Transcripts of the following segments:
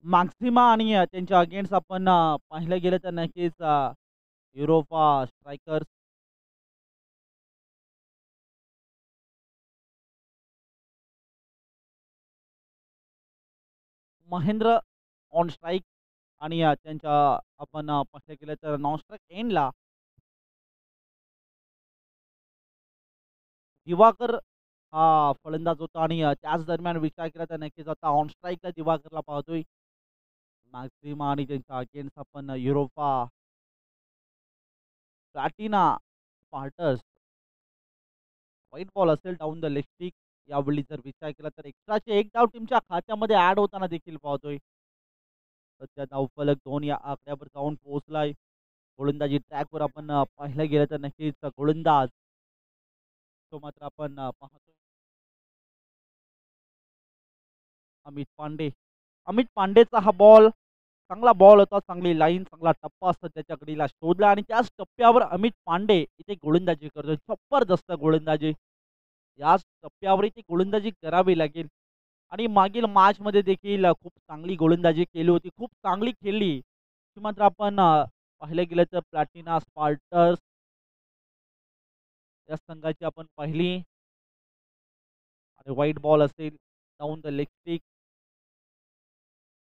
Maxima आणि त्यांच्या against आपण पाहिलं गेलं तर नक्कीच Europa strikers Mahendra on strike आणि त्यांच्या आपण पाहिलं गेलं तर नॉन स्ट्राईक एंडला दिवाकर हा फलंदाज होता आणि त्याच दरम्यान विचार केला तर नक्कीच आता ऑन स्ट्राईकला दिवाकरला पाहतोय. मॅक्सिमा आणि त्यांच्या अगेन्स्ट आपण युरोपा प्लॅटिना स्पार्टर्स व्हाईट बॉल असेल डाऊन द लेग स्टिक. यावेळी जर विचार केला तर एक्स्ट्राचे एक डाव टीमच्या खात्यामध्ये ऍड होताना देखील पाहतोय. सध्या धावफलक 2 या आकड्यावर जाऊन पोहोचलाय. गोलंदाजी ट्रॅकवर आपण पाहिलं गेलं तर नक्कीच गोलंदाज तो मात्र आपण पाहतोय अमित पांडे. अमित पांडेचा हा बॉल चांगला बॉल होता, चांगली लाईन, चांगला टप्पा असतो त्याच्या कडीला शोधला आणि त्याच टप्प्यावर अमित पांडे इथे गोलंदाजी करतोय. जबरदस्त गोलंदाजी. याच टप्प्यावर इथे गोलंदाजी करावी लागेल आणि मागील मॅचमध्ये देखील खूप चांगली गोलंदाजी केली होती. खूप चांगली खेळली. ती मात्र आपण पाहिलं गेलं तर प्लॅटिना स्पार्टर्स या संघाची आपण पाहिली आणि व्हाईट बॉल असेल डाऊन द लेग स्टिक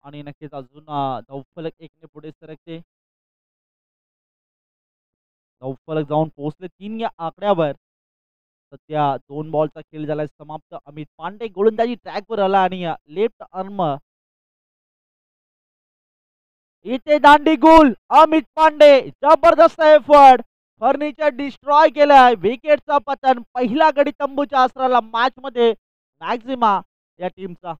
आणि नक्कीच अजून धावफलक एकने पुढे सरकते. धावफलक जाऊन पोहोचले 3 या आकड्यावर. सध्या 2 बॉलचा खेळ झालाय समाप्त. अमित पांडे गोलंदाजी ट्रॅकवर आला आणि लेफ्ट आर्म इथे दांडी गुल. अमित पांडे जबरदस्त एफर्ट. फर्निचर डिस्ट्रॉय केलाय. विकेटचा पतन पहिला गडी तंबूच्या आसराला मॅच मध्ये मॅक्झिमा या टीमचा.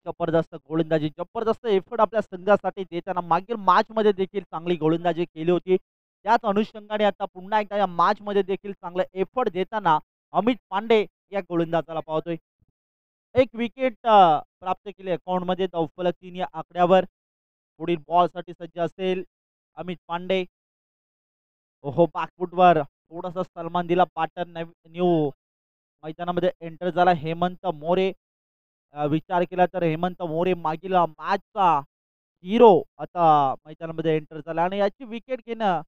जबरदस्त गोलंदाजी, जबरदस्त एफर्ट आपल्या संघासाठी देताना मागील मॅच मध्ये देखील चांगली गोलंदाजी केली होती. त्याच अनुषंगाने आता पुन्हा एकदा या मॅच मध्ये देखील चांगला एफर्ट देताना अमित पांडे या गोलंदाजाला पाहतोय. एक विकेट प्राप्त केली अकाउंटमध्ये. धावफलक 3 या आकड्यावर. पुढील बॉलसाठी सज्ज असेल अमित पांडे. ओहो बॅकफुटवर थोडासा सलमान दिला पाटण न्यू मैदानामध्ये एंटर झाला हेमंत मोरे. विचार केला तर हेमंत मोरे मागील मॅचचा हिरो आता मैदानामध्ये एंटर झाला आणि याची विकेट घेणं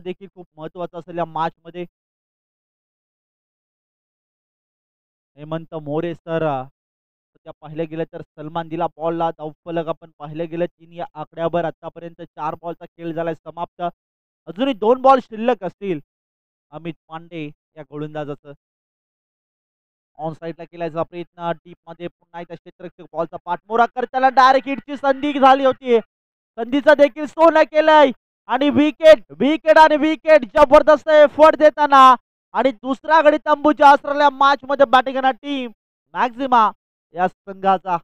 देखील खूप महत्वाचं असेल या मॅच मध्ये. हेमंत मोरे सर त्या पाहिलं गेलं तर सलमान दिला बॉलला. धावफलक आपण पाहिलं गेलं 3 या आकड्यावर. आतापर्यंत 4 बॉलचा खेळ झालाय समाप्त. अजूनही 2 बॉल शिल्लक असतील अमित पांडे या गोलंदाजाचं. ऑन साईडला केल्याचा प्रयत्न डीप मध्ये पुन्हा एकदा क्षेत्ररक्षक बॉलचा पाठमोरा करताना डायरेक्ट हिटची संधी झाली होती. संधीचा देखील सोनं केलंय आणि विकेट विकेट आणि विकेट. जबरदस्त एफर्ट देताना आणि दुसऱ्या गडी तंबूच्या असलेल्या मॅच मध्ये बॅटिंग करणार टीम मॅक्झिमा या संघाचा.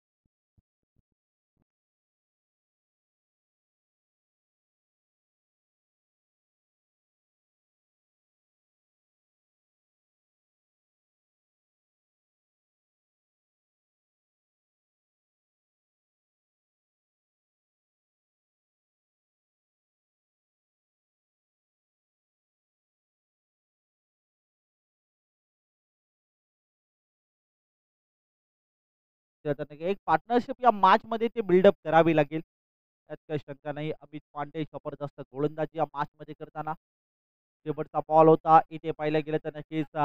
एक पार्टनरशिप या मॅच मध्ये ते बिल्डअप करावी लागेल. त्यात काही शंका नाही. अमित पांडे जबरदस्त गोलंदाजी या मॅच मध्ये करताना. शेवटचा बॉल होता इथे पाहिलं गेलं तर नक्कीच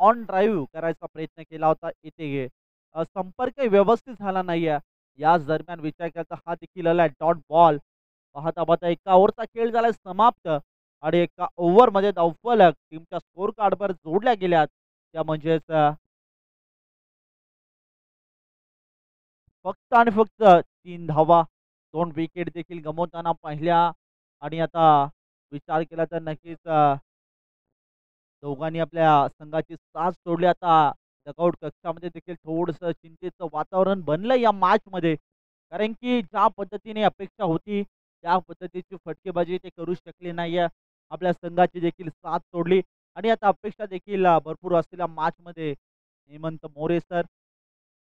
ऑन ड्राईव्ह करायचा प्रयत्न केला होता. इथे संपर्क व्यवस्थित झाला नाहीये. याच दरम्यान विचार केला हा देखील आलाय डॉट बॉल. पाहता पाहता एका ओव्हरचा खेळ झालाय समाप्त आणि एका ओव्हर मध्ये धावफलक टीमच्या स्कोर कार्डवर जोडल्या गेल्यात. त्या म्हणजेच फक्त आणि फक्त 3 धावा. 2 विकेट देखील गमावताना पाहिल्या आणि आता विचार केला तर नक्कीच दोघांनी आपल्या संघाची साथ सोडली. आता डगआउट कक्षामध्ये देखील थोडंसं चिंतेचं वातावरण बनलं या मॅचमध्ये. कारण की ज्या पद्धतीने अपेक्षा होती त्या पद्धतीची फटकेबाजी ते करू शकले नाहीये. आपल्या संघाची देखील साथ सोडली आणि आता अपेक्षा देखील भरपूर असलेल्या मॅचमध्ये Hemant More sir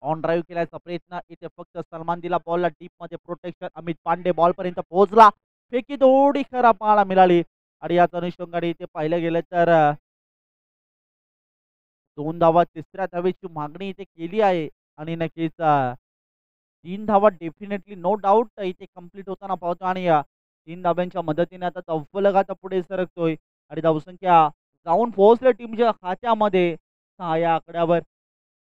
on drive केल्याचा प्रयत्न. इथे फक्त सलमान दिला बॉलला डीपमध्ये प्रोटेक्शन. अमित पांडे बॉलपर्यंत पोहोचला. फेकी थोडी खराब पाहायला मिळाली आणि याच अनुषंगाने इथे पाहिलं गेलं तर 2 धावा तिसऱ्या धावेची मागणी इथे केली आहे आणि नक्कीच 3 धावा डेफिनेटली नो डाऊट इथे कंप्लीट होताना पाहतो आणि 3 धाब्यांच्या मदतीने आता धावफलक आता पुढे सरकतोय आणि धावसंख्या जाऊन पोहोचले टीमच्या खात्यामध्ये 6 या आकड्यावर.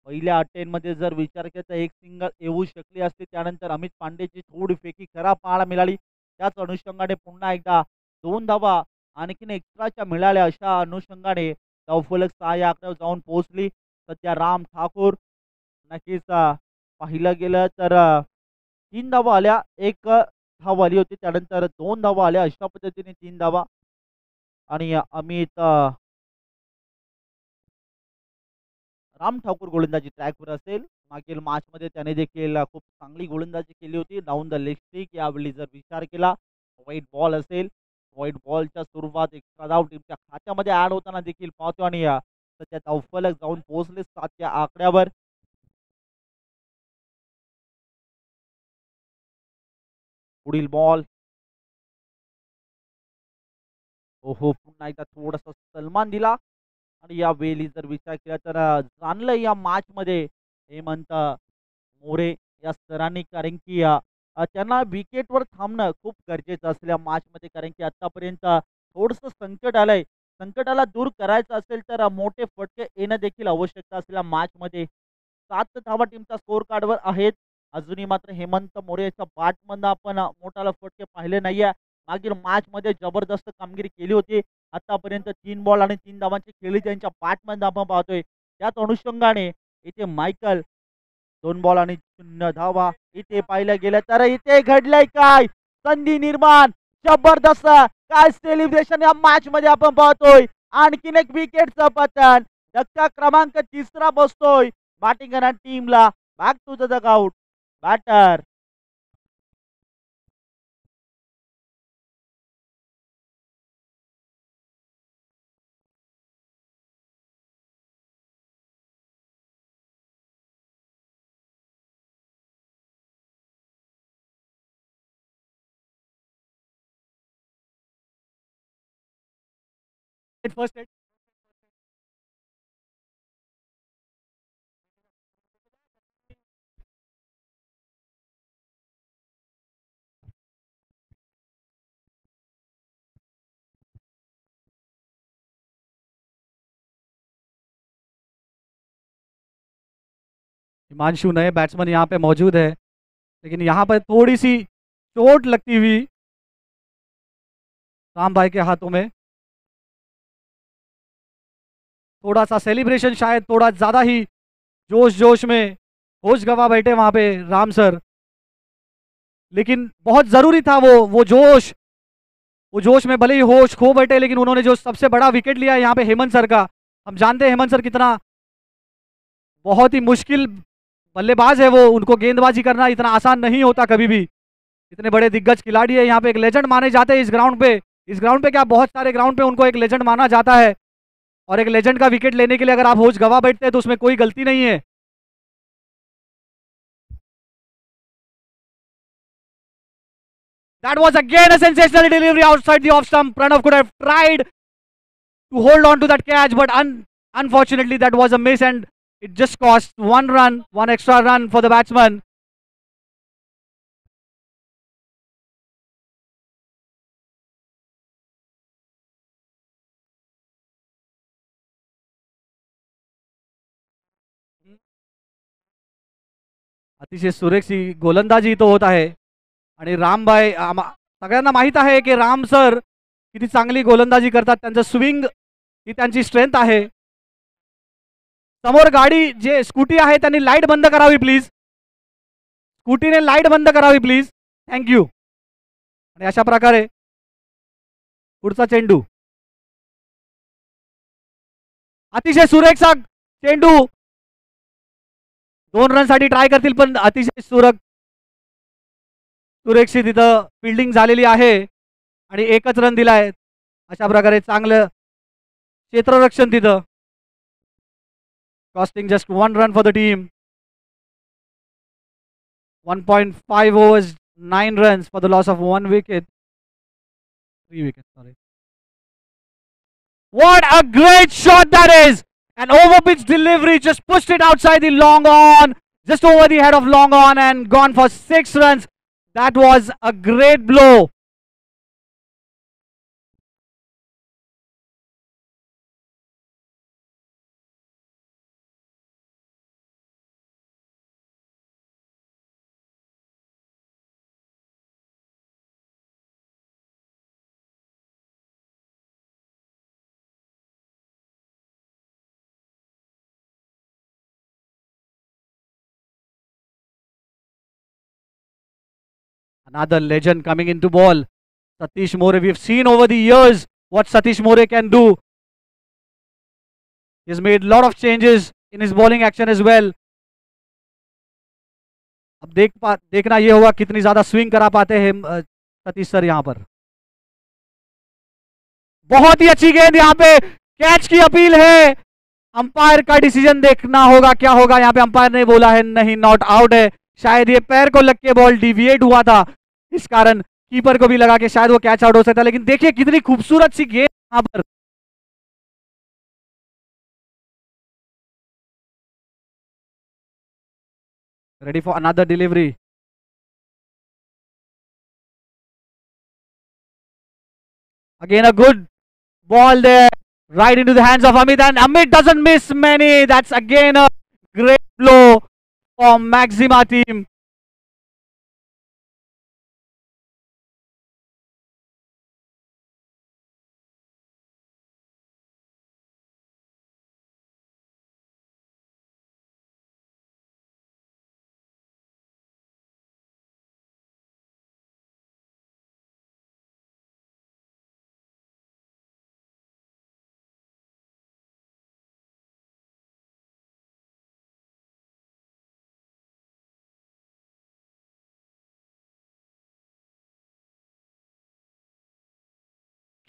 पहिल्या अटेम्प्टमध्ये जर विचार केला तर एक सिंगल येऊ शकली असती. त्यानंतर अमित पांडेची थोडी फेकी खराब पाहायला मिळाली. त्याच अनुषंगाने पुन्हा एकदा 2 धावा आणखीन एक्स्ट्राच्या मिळाल्या. अशा अनुषंगाने धावफलक 6 या आकड्यावर जाऊन पोहोचली. सध्या राम ठाकूर नक्कीच पाहिलं गेलं तर 3 धावा आल्या. 1 धाव आली होती. त्यानंतर 2 धावा आल्या. अशा पद्धतीने 3 धावा आणि अमित राम ठाकूर गोलंदाजी ट्रॅकवर असेल. मागील मॅचमध्ये त्याने देखील खूप चांगली गोलंदाजी केली होती डाऊन द लेग स्टिक. यावेळी जर विचार केला व्हाईट बॉल असेल. व्हाईट बॉलच्या स्वरूपात एक्स्ट्रा धाव टीमच्या खात्यामध्ये ऍड होताना देखील पाहतो आणि सध्या धावफलक जाऊन पोहोचले 7 या आकड्यावर. पुढील बॉल ओहो पुन्हा एकदा थोडासा सलमान दिला आणि यावेळी जर विचार केला तर जाणलं या मॅचमध्ये हेमंत मोरे या सरांनी कारण की त्यांना विकेटवर थांबणं खूप गरजेचं असलेल्या मॅचमध्ये. कारण की आतापर्यंत थोडंसं संकट आलंय. संकटाला दूर करायचं असेल तर मोठे फटके येणं देखील आवश्यकता असलेल्या मॅचमध्ये 7 धावा टीमच्या स्कोर कार्डवर आहेत. अजूनही मात्र हेमंत मोरे याच्या बॅटमधनं आपण मोठाला फटके पाहिले नाहीये. मागील मॅचमध्ये जबरदस्त कामगिरी केली होती. आतापर्यंत 3 बॉल आणि 3 धावांची खेळी त्यांच्या बॅटमधनं आपण पाहतोय. त्याच अनुषंगाने इथे मायकल 2 बॉल आणि 0 धावा. इथे पाहिलं गेलं तर इथे घडलंय काय संधी निर्माण. जबरदस्त काय सेलिब्रेशन या मॅच मध्ये आपण पाहतोय. आणखीन एक विकेटचं पतन. धक्का क्रमांक 3 बसतोय बॅटिंग टीमला. Back to the dugout batter. First Himanshu नए बैट्समैन यहाँ पे मौजूद है, लेकिन यहाँ पर थोड़ी सी चोट लगती हुई राम भाई के हाथों में। थोड़ा सा सेलिब्रेशन शायद थोड़ा ज़्यादा ही जोश जोश में होश गवा बैठे वहाँ पे राम सर, लेकिन बहुत ज़रूरी था वो जोश में भले ही होश खो बैठे, लेकिन उन्होंने जो सबसे बड़ा विकेट लिया यहाँ पे हेमंत सर का। हम जानते हैं हेमंत सर कितना बहुत ही मुश्किल बल्लेबाज है वो, उनको गेंदबाजी करना इतना आसान नहीं होता कभी भी। इतने बड़े दिग्गज खिलाड़ी है, यहाँ पे एक लेजेंड माने जाते हैं इस ग्राउंड पे। इस ग्राउंड पे क्या बहुत सारे ग्राउंड पे उनको एक लेजेंड माना जाता है, और एक लेजेंड का विकेट लेने के लिए अगर आप होश गवा बैठते हैं तो उसमें कोई गलती नहीं है। That was again a sensational delivery outside the off stump. Pranav could have tried to hold on to that catch, but unfortunately that was a miss, and it just cost one extra run for the batsman. अतिशय सुरेख C गोलंदाजी तो होत आहे आणि रामभाई सगळ्यांना माहित आहे की राम सर किती चांगली गोलंदाजी करतात, त्यांचं स्विंग ही त्यांची स्ट्रेंथ आहे। समोर गाडी जे स्कूटी आहे त्यांनी लाईट बंद करावी प्लीज, स्कूटीने लाईट बंद करावी प्लीज, थँक्यू। आणि अशा प्रकारे पुढचा चेंडू, अतिशय सुरेखचा चेंडू, 2 रनसाठी ट्राय करतील पण अतिशय सुरेखशी तिथं फिल्डिंग झालेली आहे आणि एकच रन दिलाय। अशा प्रकारे चांगलं क्षेत्ररक्षण तिथं. Costing just 1 run for the team. 1.5 overs, 9 runs for the loss of 1 wicket. 3 wickets, sorry. What a great shot that is! An overpitch delivery, just pushed it outside the long on, just over the head of long on and gone for 6 runs. That was a great blow. Another legend coming into ball. Satish More. We've seen over the years what Satish More can do. He's made a lot of changes in his bowling action as well. अब देखना ये होगा कितनी ज्यादा swing करा पाते हैं Satish sir यहां पर. बहुत ही अच्छी गेंद यहां पे, कैच की अपील है. अंपायर का डिसीजन देखना होगा क्या होगा. यहां पे अंपायर ने बोला है नहीं, नॉट आउट है. शायद ये पैर को लग के बॉल डिविएट हुआ था, इस कारण कीपर को भी लगा कि शायद वो कैच आउट हो सकता है. लेकिन देखिए कितनी खूबसूरत सी गेंद यहां पर. Ready for another delivery. Again a good ball there, right into the hands of Amit, and Amit doesn't miss many. That's again a great blow for Maxima team.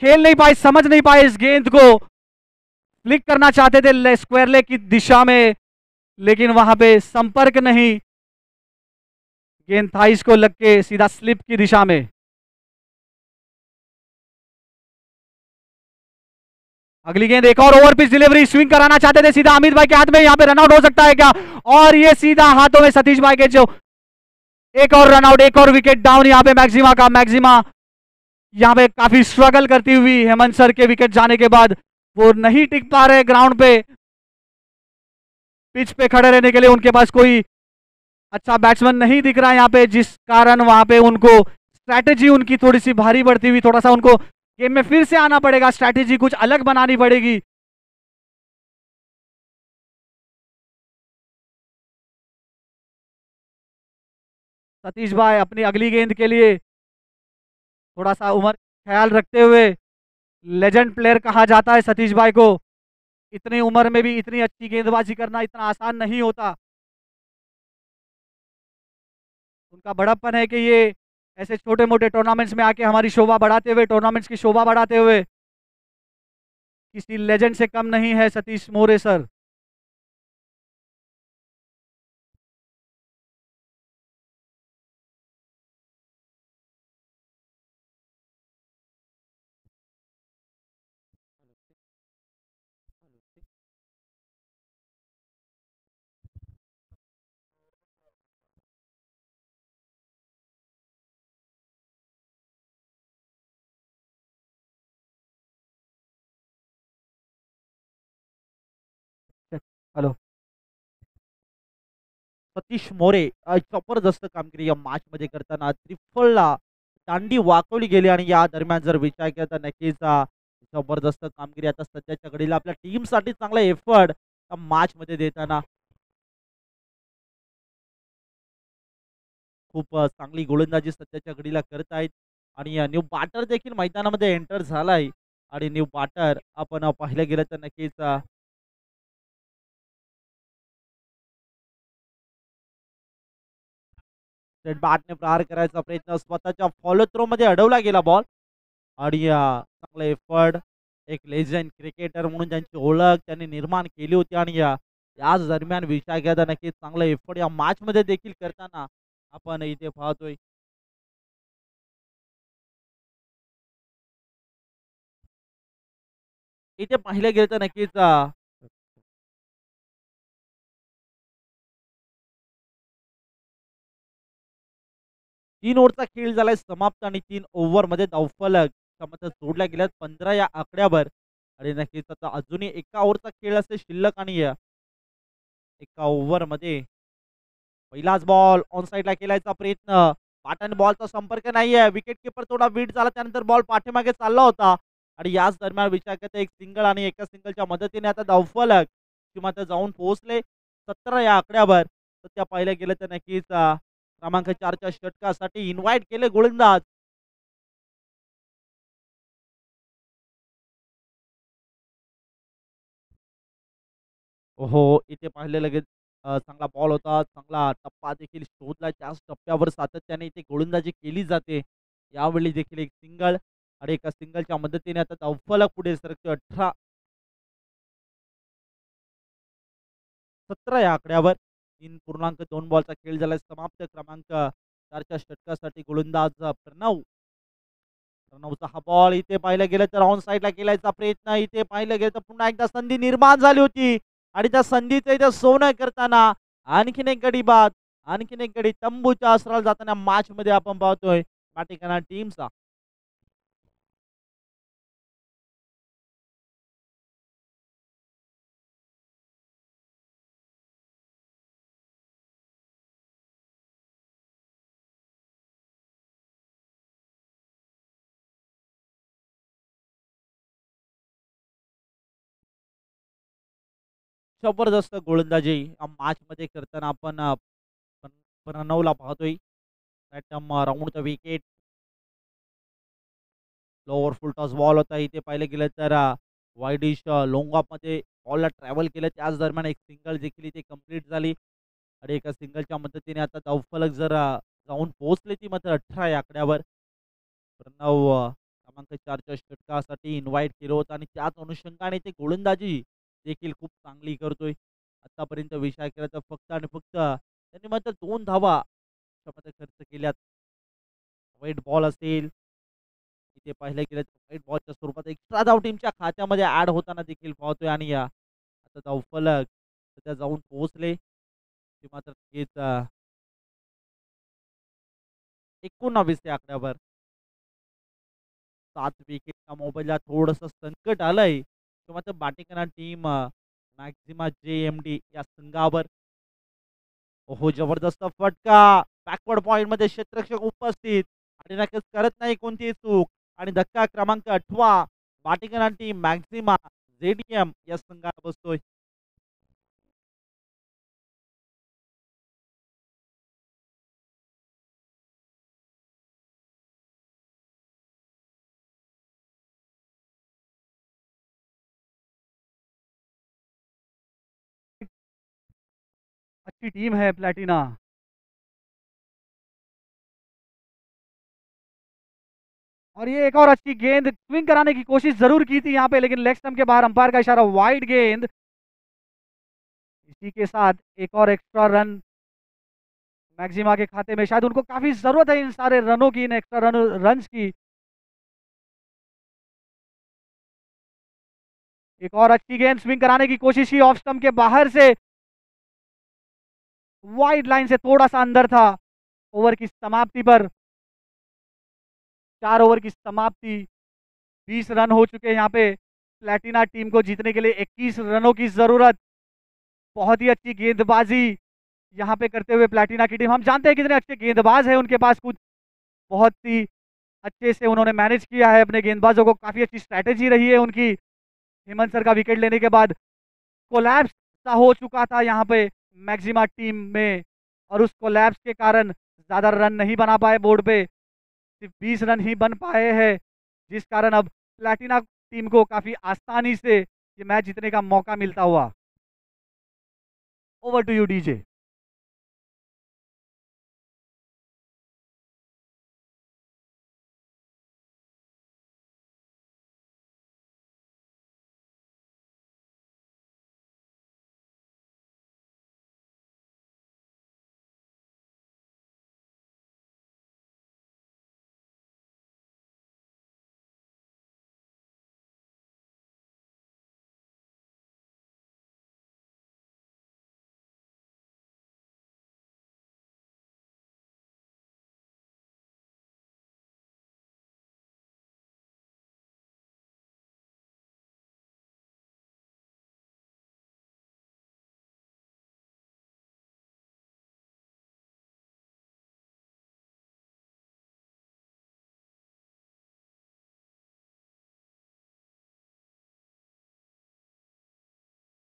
खेल नहीं पाए, समझ नहीं पाए इस गेंद को. फ्लिक करना चाहते थे स्क्वायर लेग की दिशा में, लेकिन वहां पे संपर्क नहीं. गेंद थाइस को लग के सीधा स्लिप की दिशा में. अगली गेंद एक और ओवर पिच डिलीवरी, स्विंग कराना चाहते थे सीधा अमित भाई के हाथ में. यहां पे रनआउट हो सकता है क्या? और ये सीधा हाथों में सतीश भाई के. जो एक और रनआउट, एक और विकेट डाउन यहां पे मैक्सिमा का. मैक्सिमा यहां पे काफी स्ट्रगल करती हुई हेमंत सर के विकेट जाने के बाद वो नहीं टिक पा रहे ग्राउंड पे. पिच पे खड़े रहने के लिए उनके पास कोई अच्छा बैट्समैन नहीं दिख रहा है यहां पे, जिस कारण वहां पे उनको स्ट्रैटेजी उनकी थोड़ी सी भारी पड़ती हुई, थोड़ा सा उनको गेम में फिर से आना पड़ेगा. स्ट्रैटेजी कुछ अलग बनानी पड़ेगी. सतीश भाई अपनी अगली गेंद के लिए थोड़ा सा उम्र ख्याल रखते हुए, लेजेंड प्लेयर कहा जाता है सतीश भाई को. इतनी उम्र में भी इतनी अच्छी गेंदबाजी करना इतना आसान नहीं होता. उनका बड़प्पन है कि ये ऐसे छोटे मोटे टूर्नामेंट्स में आके हमारी शोभा बढ़ाते हुए, टूर्नामेंट्स की शोभा बढ़ाते हुए, किसी लेजेंड से कम नहीं है सतीश मोरे सर. हॅलो. सतीश मोरे जबरदस्त कामगिरी या मॅच मध्ये करताना त्रिफळला दांडी वाकवली गेली आणि या दरम्यान जर विचार केला तर नक्कीच जबरदस्त कामगिरी आता सध्याच्या घडीला आपल्या टीमसाठी चांगला एफर्ट मॅच मध्ये देताना खूप चांगली गोलंदाजी सध्याच्या घडीला करत आहेत. आणि न्यू बॅटर देखील मैदानामध्ये एंटर झालाय. आणि न्यू बॅटर आपण पाहिलं गेलं तर नक्कीच सेट बॅटने प्रहार करायचा प्रयत्न, स्वतःच्या फॉलो थ्रो मध्ये अडवला गेला बॉल. आणि चांगला एफर्ट, एक लेजेंड क्रिकेटर म्हणून त्यांची ओळख त्यांनी निर्माण केली होती आणि याच दरम्यान विचार केला नक्कीच चांगलं एफर्ट या मॅचमध्ये देखील करताना आपण इथे पाहतोय. इथे पाहिलं गेलं तर नक्कीच 3 ओव्हरचा खेळ झालाय समाप्त आणि 3 ओव्हरमध्ये धावफलक समजा जोडल्या गेल्यात 15 या आकड्यावर आणि नक्कीच आता अजूनही एका ओव्हरचा खेळ असे शिल्लक आणि एका ओव्हरमध्ये पहिलाच बॉल ऑन साइडला केलायचा प्रयत्न. बॅट आणि बॉलचा संपर्क नाहीये. विकेट कीपर थोडा वीट झाला त्यानंतर बॉल पाठीमागे चालला होता आणि याच दरम्यान विचार करता एक सिंगल आणि एका सिंगलच्या मदतीने आता धावफलक किंवा तर जाऊन पोहोचले 17 या आकड्यावर. तर त्या पाहिलं गेलं तर नक्कीच क्रमांक 4च्या षटकासाठी इन्व्हाईट केले गोलंदाज. हो, इथे पाहिले लगेच चांगला बॉल होता. चांगला टप्पा देखील शोधला. त्याच टप्प्यावर सातत्याने इथे गोलंदाजी केली जाते. यावेळी देखील एक सिंगल आणि एका सिंगलच्या मदतीने आता धावफलक पुढे सरकतोय 17 या आकड्यावर. 3.2 बॉलचा खेळ झालाय समाप्त. क्रमांक 4च्या षटकासाठी गोलंदाज प्रणव. प्रणवचा हा बॉल इथे पाहिलं गेलं तर ऑन साइडला केलायचा प्रयत्न. इथे पाहिलं गेलं तर पुन्हा एकदा संधी निर्माण झाली होती आणि त्या संधीचं इथे सोनं करताना आणखीन एक गडी बाद, आणखीन एक गडी तंबूच्या आसराला जाताना मॅचमध्ये आपण पाहतोय पाटेकना टीमचा. जबरदस्त गोलंदाजी या मॅचमध्ये करताना आपण प्रणवला पाहतोय. Round the wicket lower full toss ball होता. इथे पाहिलं गेलं तर वाईडिश लॉंग ऑफमध्ये बॉलला ट्रॅव्हल केलं. त्याच दरम्यान एक सिंगल देखील इथे कंप्लीट झाली आणि एका सिंगलच्या मदतीने आता धावफलक जर जाऊन पोहोचले ती मात्र 18 या आकड्यावर. प्रणव क्रमांक 4च्या षटकासाठी इन्व्हाईट केलं होतं आणि त्याच अनुषंगाने ते गोलंदाजी देखील खूप चांगली करतोय. आतापर्यंत विचार केला तर फक्त आणि फक्त त्यांनी मात्र 2 धावा त्यामध्ये खर्च केल्यात. वाईट बॉल असेल इथे पाहिलं गेलं तर वाईट बॉलच्या स्वरूपात एक्स्ट्रा धाव टीमच्या खात्यामध्ये ऍड होताना देखील पाहतोय आणि आता धावफलक सध्या जाऊन पोहोचले ते मात्र हेच 19 या आकड्यावर. 7 विकेटच्या मोबाईलला थोडंसं संकट आलंय किंवा तर बाटेकना टीम मॅक्झिमा JMD या संघावर. ओहो, जबरदस्त फटका. बॅकवर्ड पॉइंट मध्ये क्षेत्ररक्षक उपस्थित आणि नक्कीच करत नाही कोणतीही चूक आणि धक्का क्रमांक 8 बाटेकना टीम मॅक्झिमा JDM या संघाला बसतोय. अच्छी टीम है प्लेटिना। और ये एक और अच्छी गेंद स्विंग कराने की कोशिश जरूर की थी यहाँ पे, लेकिन लेग स्टंप के बाहर अंपायर का इशारा, वाइड गेंद। इसी के साथ एक और एक्स्ट्रा रन मैक्सिमा के खाते में। शायद उनको काफी जरूरत है इन सारे रनों की, इन एक्स्ट्रा रन की। एक और अच्छी गेंद स्विंग कराने की कोशिश की ऑफ स्टंप के बाहर से, वाइड लाइन से थोड़ा सा अंदर था। ओवर की समाप्ति पर, 4 ओवर की समाप्ति, 20 रन हो चुके हैं यहाँ पे। प्लेटिना टीम को जीतने के लिए 21 रनों की जरूरत। बहुत ही अच्छी गेंदबाजी यहाँ पे करते हुए प्लेटिना की टीम। हम जानते हैं कितने अच्छे गेंदबाज हैं उनके पास, कुछ बहुत ही अच्छे से उन्होंने मैनेज किया है अपने गेंदबाजों को, काफी अच्छी स्ट्रैटेजी रही है उनकी। हेमंत सर का विकेट लेने के बाद कोलैप्स सा हो चुका था यहाँ पे मैक्सिमा टीम में, और उस कोलैप्स के कारण ज्यादा रन नहीं बना पाए बोर्ड पे, सिर्फ 20 रन ही बन पाए हैं, जिस कारण अब प्लेटिना टीम को काफी आसानी से ये मैच जीतने का मौका मिलता हुआ। Over to you DJ.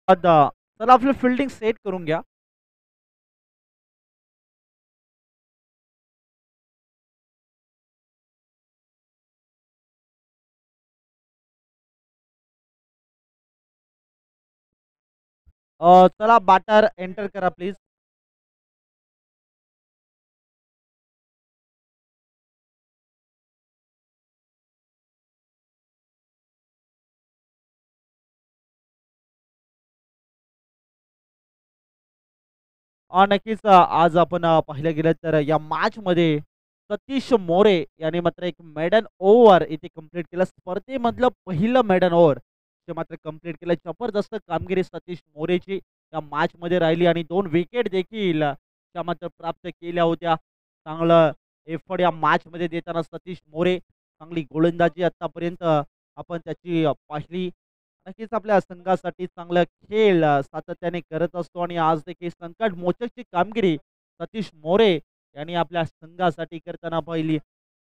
चला आपलं फील्डिंग सेट करून घ्या. चला बॅटर एंटर करा प्लीज. नक्कीच आज आपण पाहिलं गेलं तर या मॅचमध्ये सतीश मोरे याने मात्र एक मेडन ओव्हर इथे कंप्लीट केलं. स्पर्धेमधलं पहिलं मेडन ओव्हर ते मात्र कंप्लीट केलं. जबरदस्त कामगिरी सतीश मोरेची या मॅचमध्ये राहिली आणि 2 विकेट देखील त्या मात्र प्राप्त केल्या होत्या. चांगलं एफर्ट या मॅचमध्ये देताना सतीश मोरे चांगली गोलंदाजी आत्तापर्यंत आपण त्याची पाहिली. नक्कीच आपल्या संघासाठी चांगला खेळ सातत्याने करत असतो आणि आज देखील संकट मोचकची कामगिरी सतीश मोरे यांनी आपल्या संघासाठी करताना पाहिली.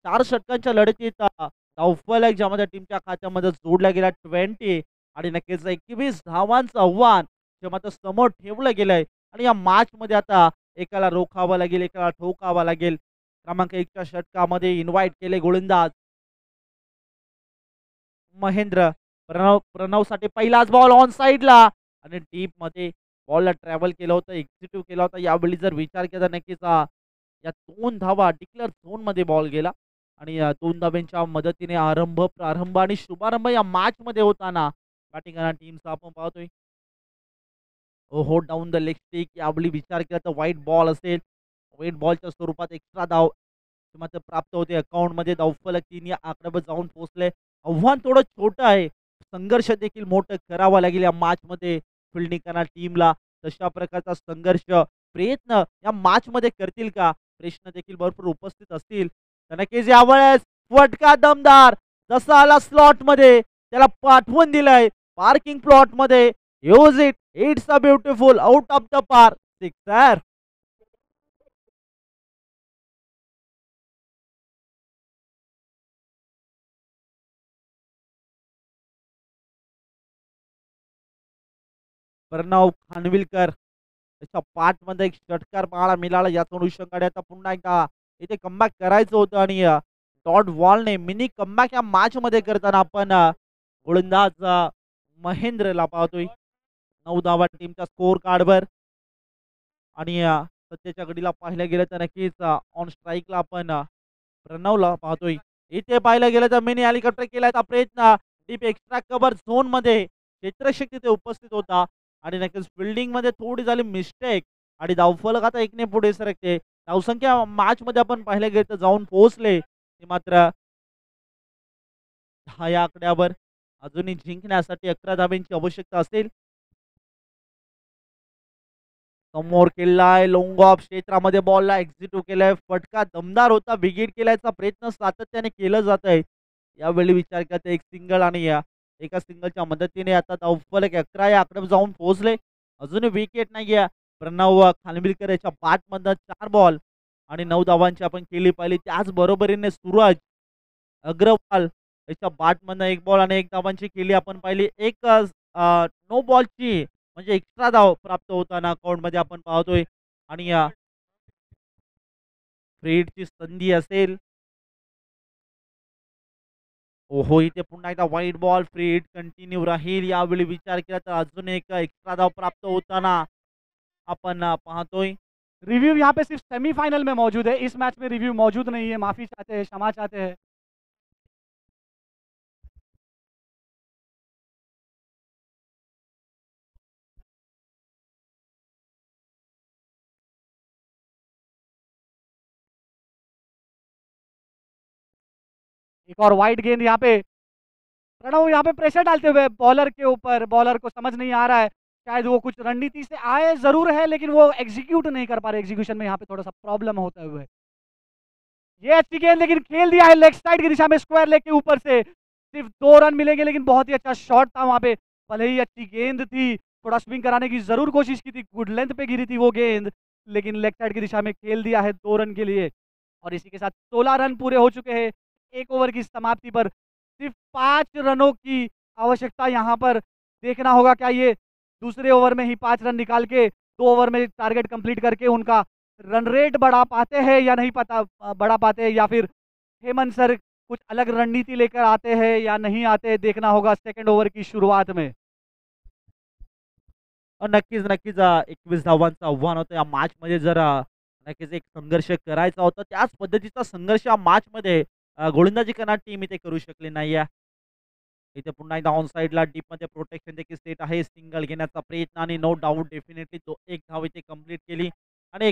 4 षटकांच्या लढतीत धावफलक ज्यामध्ये टीमच्या खात्यामध्ये जोडला गेला 20 आणि नक्कीच 21 धावांचं आव्हान जे मात्र समोर ठेवलं गेलंय आणि या मॅचमध्ये आता एकाला रोखावं लागेल, एकाला ठोकावं लागेल. क्रमांक 1च्या षटकामध्ये इन्व्हाइट केले गोलंदाज महेंद्र. प्रणवसाठी पहिलाच बॉल ऑन साइडला आणि डीपमध्ये बॉलला ट्रॅव्हल केलं होतं, एक्झिक्यूट केला होता. यावेळी जर विचार केला नक्कीच या 2 धावा डिक्लेअर झोनमध्ये बॉल गेला आणि 2 धाब्यांच्या मदतीने प्रारंभ आणि शुभारंभ या मॅचमध्ये होताना बॅटिंग करणाऱ्या टीमचा आपण पाहतोय. हो डाऊन द लेग स्टिक. यावेळी विचार केला तर व्हाईट बॉल असेल. व्हाईट बॉलच्या स्वरूपात एक्स्ट्रा धाव मात्र प्राप्त होते अकाउंटमध्ये. धावफलक 3 या आकड्यावर जाऊन पोहोचले. आव्हान थोडं छोटं आहे. संघर्ष देखील मोठं करावं लागेल या मॅचमध्ये फिल्डिंग करणाऱ्या टीमला. तशा प्रकारचा संघर्ष प्रयत्न या मॅचमध्ये करतील का? प्रश्न देखील भरपूर उपस्थित असतील. तर नक्कीच यावेळेस फटका दमदार जसा आला स्लॉटमध्ये त्याला पाठवून दिलंय पार्किंग प्लॉटमध्ये. Use it. It's a beautiful out of the park. Sixer. Pranav Khanvilkar त्याच्या पाठमध्ये एक षटकार पाहायला मिळाला. याच अनुषंगाने आता पुन्हा एकदा इथे कमबॅक करायचं होतं आणि टॉड वॉलने मिनी कमबॅक या मॅच मध्ये करताना आपण गोलंदाज महेंद्रला पाहतोय. 9 धावा टीमच्या स्कोर कार्डवर आणि सध्याच्या घडीला पाहिलं गेलं तर नक्कीच ऑन स्ट्राईकला आपण प्रणवला पाहतोय. इथे पाहिलं गेलं तर मिनी हेलिकॉप्टर केल्याचा प्रयत्न डीप एक्स्ट्रा कव्हर झोन मध्ये क्षेत्ररक्षक तिथे उपस्थित होता आणि नक्कीच फिल्डिंग मध्ये थोडी झाली मिस्टेक आणि धावफलक आता 1 ने पुढे सरकते. धावसंख्या मॅच मध्ये आपण पाहिलं गेलं तर जाऊन पोहोचले ते मात्र 10 या आकड्यावर. अजूनही जिंकण्यासाठी 11 धाब्यांची आवश्यकता असेल. समोर केलाय लॉंग ऑफ क्षेत्रामध्ये बॉलला एक्झिक्यूट केलाय. फटका दमदार होता. विकेट केल्याचा प्रयत्न सातत्याने केलं जात आहे. यावेळी विचार करता एक सिंगल आणि एका सिंगलच्या मदतीने आता धावफलक 11 या आकड्यावर जाऊन पोहोचले. अजूनही विकेट नाहीये. प्रणव खानविलकर याच्या बॅटमधनं 4 बॉल आणि 9 धावांची आपण केली पाहिली. त्याच बरोबरीने सूरज अग्रवाल याच्या बॅटमधनं 1 बॉल आणि 1 धावांची केली आपण पाहिली. एक नो बॉलची म्हणजे एक्स्ट्रा धाव प्राप्त होताना अकाउंटमध्ये आपण पाहतोय आणि फ्रीडची संधी असेल. ओहो इथे पुन्हा एकदा white ball. Free hit continue राहील. यावेळी विचार केला तर अजून एक एक्स्ट्रा धाव प्राप्त होताना आपण पाहतोय. रिव्यू यहाँ पे सिर्फ सेमीफाइनल में मौजूद है, इस मैच में रिव्यू मौजूद नहीं है. माफी चाहते हैं, क्षमा चाहते हैं. एक और वाइड गेंद यहाँ पे. प्रणव यहाँ पे प्रेशर डालते हुए बॉलर के ऊपर. बॉलर को समझ नहीं आ रहा है, शायद वो कुछ रणनीति से आए जरूर है लेकिन वो एग्जीक्यूट नहीं कर पा रहे. एग्जीक्यूशन में यहाँ पे थोड़ा सा प्रॉब्लम होता हुए. ये अच्छी गेंद लेकिन खेल दिया है लेग साइड की दिशा में स्क्वायर लेग के ऊपर से. सिर्फ 2 रन मिलेंगे लेकिन बहुत ही अच्छा शॉट था वहां पे. भले ही अच्छी गेंद थी, थोड़ा स्विंग कराने की जरूर कोशिश की थी. गुड लेंथ पे गिरी थी वो गेंद लेकिन लेग साइड की दिशा में खेल दिया है 2 रन के लिए. और इसी के साथ 16 रन पूरे हो चुके हैं. 1 ओवर की समाप्ति पर सिर्फ 5 रनों की आवश्यकता यहाँ पर. देखना होगा क्या ये दूसरे ओवर में ही 5 रन निकाल के 2 ओवर में टारगेट कंप्लीट करके उनका रन रेट बढ़ा पाते हैं या नहीं पता बढ़ा पाते हैं, या फिर हेमंत सर कुछ अलग रणनीति लेकर आते हैं या नहीं आते, देखना होगा सेकंड ओवर की शुरुआत में। नक्कीच, नक्कीच 21 धावांचं आव्हान होतं या मॅचमध्ये जर नक्कीच एक संघर्ष करायचा होता. त्याच पद्धतीचा संघर्ष या मॅचमध्ये गोलंदाजी करणारी टीम इथे करू शकली नाहीये. इथे पुन्हा एकदा ऑन साइडला डीपमध्ये प्रोटेक्शन देखील सेट आहे. सिंगल घेण्याचा प्रयत्न आणि नो डाउट डेफिनेटली तो एक धाव इथे कंप्लीट केली आणि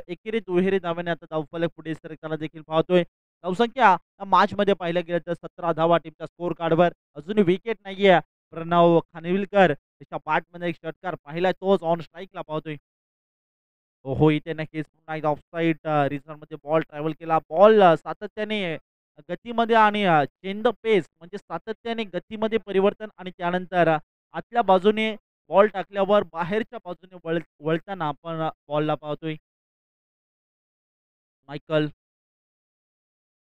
एकेरी दुहेरी धाव्याने आता धावफलक पुढे सरकताना देखील पाहतोय. धावसंख्या या मॅचमध्ये पाहिलं गेलं तर 17 धावा टीमच्या स्कोर कार्डवर. अजूनही विकेट नाहीये. प्रणव खानविलकर त्याच्या बॅटमध्ये एक षटकार पाहिलाय तोच ऑन स्ट्राईकला पाहतोय. हो, इथे नक्कीच पुन्हा एकदा ऑफसाईड रिझनमध्ये बॉल ट्रॅव्हल केला. बॉल सातत्याने गतीमध्ये आणि चेंज द पेस म्हणजे सातत्याने गतीमध्ये परिवर्तन आणि त्यानंतर आतल्या बाजूने बॉल टाकल्यावर बाहेरच्या बाजूने वळताना आपण बॉलला पाहतोय. मायकल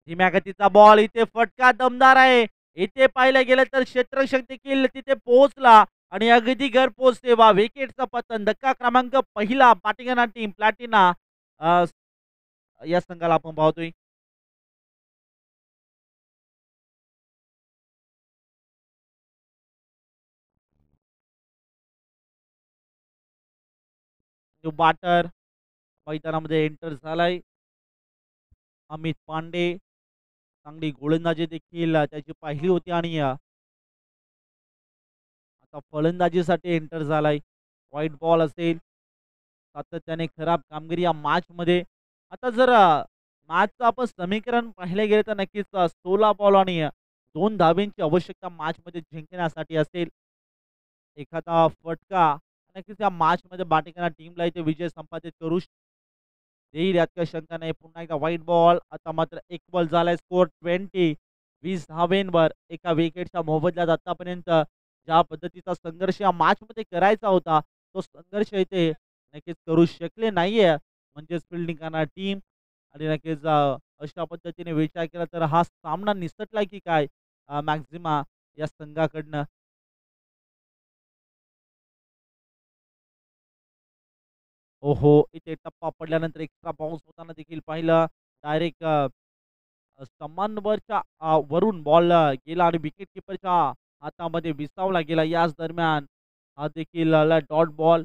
धीम्या गतीचा बॉल इथे फटका दमदार आहे. इथे पाहिलं गेलं तर क्षेत्ररक्षक देखील तिथे पोहोचला आणि अगदी घर पोहोचते वा विकेटचा पतन. धक्का क्रमांक पहिला पाटिंगना टीम प्लॅटिना अ, या संघाला आपण पाहतोय. न्यू बॅटर मैदानामध्ये एंटर झालाय. अमित पांडे चांगली गोलंदाजी देखील त्याची पाहिली होती आणि आता फलंदाजीसाठी एंटर झालाय. व्हाईट बॉल असेल सातत्याने खराब कामगिरी या मॅचमध्ये. आता जर मॅचचं आपण समीकरण पाहिले गेले तर नक्कीच 16 बॉल आणि 2 धाब्यांची आवश्यकता मॅचमध्ये जिंकण्यासाठी असेल. एखादा फटका नक्कीच या मॅचमध्ये बॅटिंग टीमला इथे विजय संपादित करू देईल यात काही शंका नाही. पुन्हा एकदा व्हाईट बॉल. आता मात्र एक बॉल झालाय. स्कोर 20 धावेंवर एका विकेटच्या मोबदल्यात आतापर्यंत ज्या पद्धतीचा संघर्ष या मॅचमध्ये करायचा होता तो संघर्ष इथे नक्कीच करू शकले नाहीये म्हणजेच फिल्डिंग करणारी टीम. आणि नक्कीच अशा पद्धतीने विचार केला तर हा सामना निसटलाय की काय मॅक्झिमा या संघाकडनं. ओहो! इथे टप्पा पडल्यानंतर एक्स्ट्रा बाउन्स होताना देखील पाहिलं. डायरेक्ट स्टंपांवरच्या वरून बॉल गेला आणि विकेट कीपरच्या हातामध्ये विसावला गेला. याच दरम्यान हा देखील आला डॉट बॉल.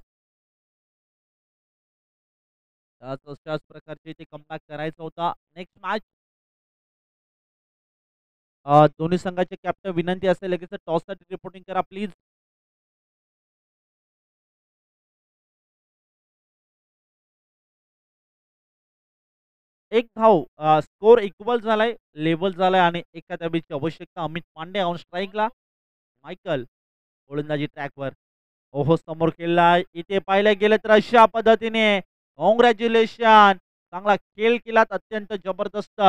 त्याच प्रकारचे इथे कमबॅक करायचा होता. नेक्स्ट मॅच दोन्ही संघाचे कॅप्टन विनंती असेल लगेच टॉससाठी रिपोर्टिंग करा प्लीज. एक धाव स्कोर इक्वल झालाय, लेव्हल झालाय आणि एका धावेची आवश्यकता. अमित पांडे ऑन स्ट्राईकला. मायकल गोलंदाजी ट्रॅकवर. ओहो! समोर केलाय. इथे पाहिलं गेलं तर अशा पद्धतीने काँग्रॅच्युलेशन. चांगला खेळ केलात. अत्यंत जबरदस्त.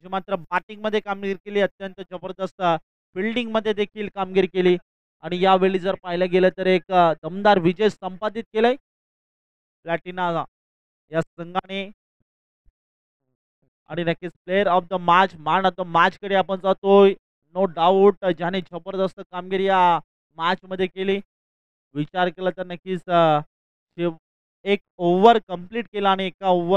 जी मात्र बॅटिंगमध्ये कामगिरी केली अत्यंत जबरदस्त. फील्डिंगमध्ये देखील कामगिरी केली आणि यावेळी जर पाहिलं गेलं तर एक दमदार विजय संपादित केलाय प्लॅटिना या संघाने. आणि नक्कीच player of the match man of the मॅचकडे आपण जातोय. नो डाऊट ज्याने जबरदस्त कामगिरी या मॅचमध्ये केली. विचार केला तर नक्कीच एक ओव्हर कंप्लीट केला आणि एका ओव्हर